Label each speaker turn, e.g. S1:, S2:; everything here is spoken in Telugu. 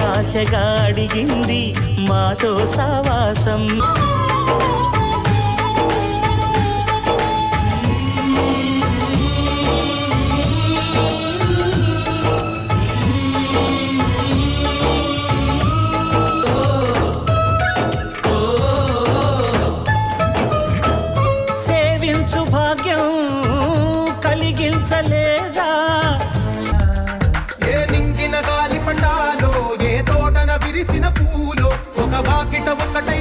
S1: ఆశగా అడిగింది మాతో సావాసం. కలిగించలేదా
S2: ఏ నింగిన గాలి పటాలో ఏ తోటన విరిసిన పూలో ఒక వాకిట ఒకటై